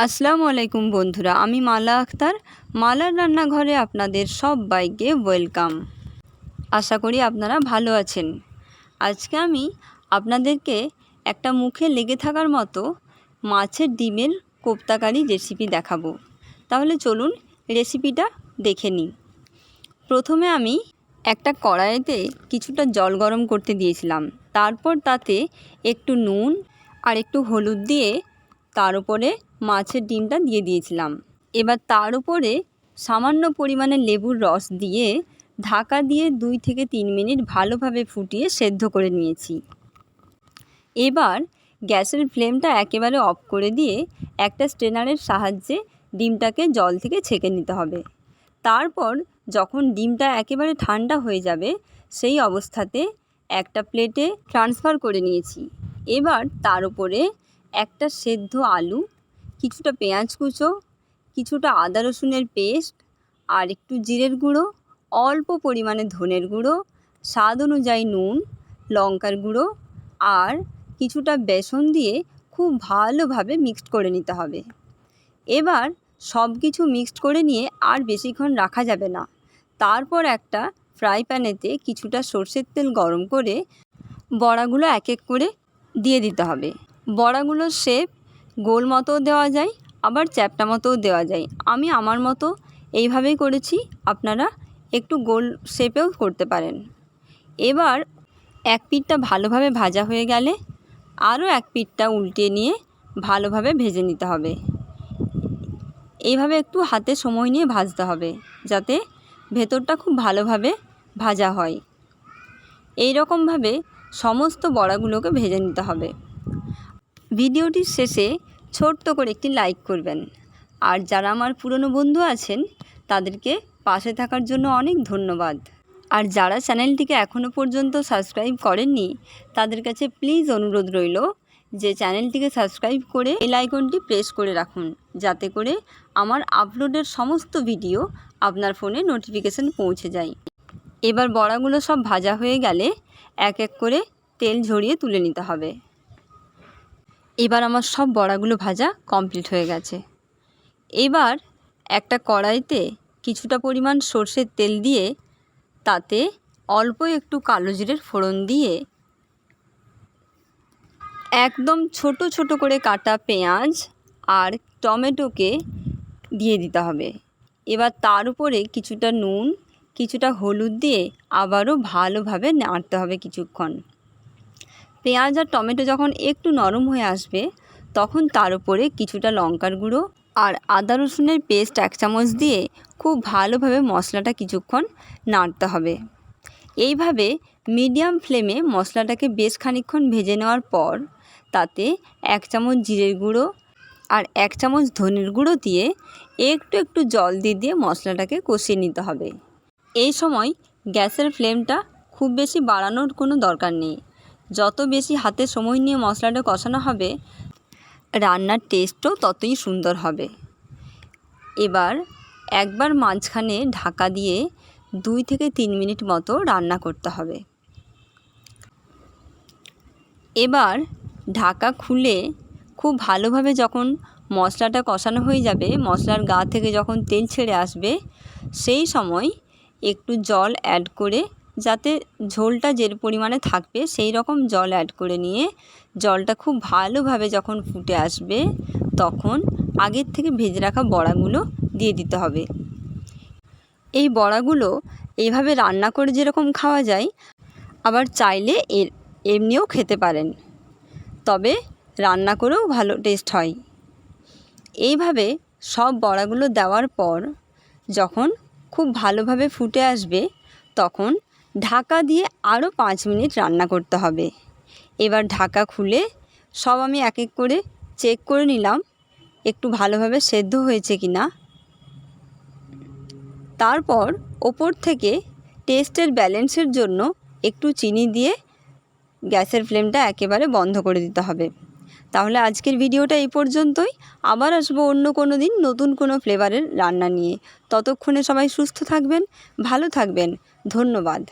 আসসালামু আলাইকুম বন্ধুরা, আমি মালা আক্তার। মালার রান্নাঘরে আপনাদের সবাইকে ওয়েলকাম। আশা করি আপনারা ভালো আছেন। আজকে আমি আপনাদেরকে একটা মুখে লেগে থাকার মতো মাছের ডিমের কোপ্তাকারি রেসিপি দেখাবো। তাহলে চলুন রেসিপিটা দেখে নিই। প্রথমে আমি একটা কড়াইতে কিছুটা জল গরম করতে দিয়েছিলাম। তারপর তাতে একটু নুন আর একটু হলুদ দিয়ে তার উপরে মাছের ডিমটা দিয়ে দিয়েছিলাম। এবার তার উপরে সামান্য পরিমাণে লেবুর রস দিয়ে ঢাকা দিয়ে 2 থেকে 3 মিনিট ভালোভাবে ফুটিয়ে সেদ্ধ করে নিয়েছি। এবার গ্যাসের ফ্লেমটা একেবারে অফ করে দিয়ে একটা স্ট্রেনারের সাহায্যে ডিমটাকে জল থেকে ছেঁকে নিতে হবে। তারপর যখন ডিমটা একেবারে ঠান্ডা হয়ে যাবে সেই অবস্থাতে একটা প্লেটে ট্রান্সফার করে নিয়েছি। এবার তার উপরে একটা সেদ্ধ আলু, কিছুটা পেঁয়াজ কুচো, কিছুটা আদা রসুনের পেস্ট আর একটু জিরের গুঁড়ো, অল্প পরিমাণে ধনের গুঁড়ো, স্বাদ অনুযায়ী নুন, লঙ্কার গুঁড়ো আর কিছুটা বেসন দিয়ে খুব ভালোভাবে মিক্সড করে নিতে হবে। এবার সব কিছু মিক্সড করে নিয়ে আর বেশিক্ষণ রাখা যাবে না। তারপর একটা ফ্রাই প্যানেতে কিছুটা সরষের তেল গরম করে বড়াগুলো এক এক করে দিয়ে দিতে হবে। বড়াগুলোর শেপ গোল মতোও দেওয়া যায়, আবার চ্যাপ্টা মতোও দেওয়া যায়। আমি আমার মতো এইভাবেই করেছি, আপনারা একটু গোল শেপেও করতে পারেন। এবার এক পিঠটা ভালোভাবে ভাজা হয়ে গেলে আরও এক পিঠটা উল্টে নিয়ে ভালোভাবে ভেজে নিতে হবে। এইভাবে একটু হাতে সময় নিয়ে ভাজতে হবে যাতে ভেতরটা খুব ভালোভাবে ভাজা হয়। এই রকমভাবে সমস্ত বড়াগুলোকে ভেজে নিতে হবে। ভিডিওটির শেষে ছোট্ট করে একটি লাইক করবেন। আর যারা আমার পুরনো বন্ধু আছেন তাদেরকে পাশে থাকার জন্য অনেক ধন্যবাদ। আর যারা চ্যানেলটিকে এখনও পর্যন্ত সাবস্ক্রাইব করেননি তাদের কাছে প্লিজ অনুরোধ রইল যে চ্যানেলটিকে সাবস্ক্রাইব করে বেল আইকনটি প্রেস করে রাখুন, যাতে করে আমার আপলোডের সমস্ত ভিডিও আপনার ফোনে নোটিফিকেশান পৌঁছে যায়। এবার বড়াগুলো সব ভাজা হয়ে গেলে এক এক করে তেল ঝরিয়ে তুলে নিতে হবে। এবার আমার সব বড়াগুলো ভাজা কমপ্লিট হয়ে গেছে। এবার একটা কড়াইতে কিছুটা পরিমাণ সরষের তেল দিয়ে তাতে অল্প একটু কালো জিরের ফোড়ন দিয়ে একদম ছোট ছোট করে কাটা পেঁয়াজ আর টমেটোকে দিয়ে দিতে হবে। এবার তার উপরে কিছুটা নুন, কিছুটা হলুদ দিয়ে আবারও ভালোভাবে নাড়তে হবে কিছুক্ষণ। পেঁয়াজ আর টমেটো যখন একটু নরম হয়ে আসবে তখন তার উপরে কিছুটা লঙ্কার গুঁড়ো আর আদা রসুনের পেস্ট 1 চামচ দিয়ে খুব ভালোভাবে মশলাটা কিছুক্ষণ নাড়তে হবে। এইভাবে মিডিয়াম ফ্লেমে মশলাটাকে বেশ খানিকক্ষণ ভেজে নেওয়ার পর তাতে 1 চামচ জিরের গুঁড়ো আর 1 চামচ ধনের গুঁড়ো দিয়ে একটু একটু জল দিয়ে মশলাটাকে কষিয়ে নিতে হবে। এই সময় গ্যাসের ফ্লেমটা খুব বেশি বাড়ানোর কোনো দরকার নেই। যত বেশি হাতে সময় নিয়ে মশলাটা কষানো হবে রান্নার টেস্টও ততই সুন্দর হবে। এবার একবার মাঝখানে ঢাকা দিয়ে 2 থেকে 3 মিনিট মতো রান্না করতে হবে। এবার ঢাকা খুলে খুব ভালোভাবে যখন মশলাটা কষানো হয়ে যাবে, মশলার গা থেকে যখন তেল ছেড়ে আসবে সেই সময় একটু জল অ্যাড করে, যাতে ঝোলটা যে পরিমাণে থাকবে সেই রকম জল অ্যাড করে নিয়ে জলটা খুব ভালোভাবে যখন ফুটে আসবে তখন আগের থেকে ভেজে রাখা বড়াগুলো দিয়ে দিতে হবে। এই বড়াগুলো এইভাবে রান্না করে যেরকম খাওয়া যায় আবার চাইলে এমনিও খেতে পারেন, তবে রান্না করেও ভালো টেস্ট হয়। এইভাবে সব বড়াগুলো দেওয়ার পর যখন খুব ভালোভাবে ফুটে আসবে তখন ঢাকা দিয়ে আরও 5 মিনিট রান্না করতে হবে। এবার ঢাকা খুলে সব আমি এক এক করে চেক করে নিলাম একটু ভালোভাবে সেদ্ধ হয়েছে কি না। তারপর ওপর থেকে টেস্টের ব্যালেন্সের জন্য একটু চিনি দিয়ে গ্যাসের ফ্লেমটা একেবারে বন্ধ করে দিতে হবে। তাহলে আজকের ভিডিওটা এই পর্যন্তই। আবার আসবো অন্য কোনো দিন নতুন কোনো ফ্লেভারের রান্না নিয়ে। ততক্ষণে সবাই সুস্থ থাকবেন, ভালো থাকবেন। ধন্যবাদ।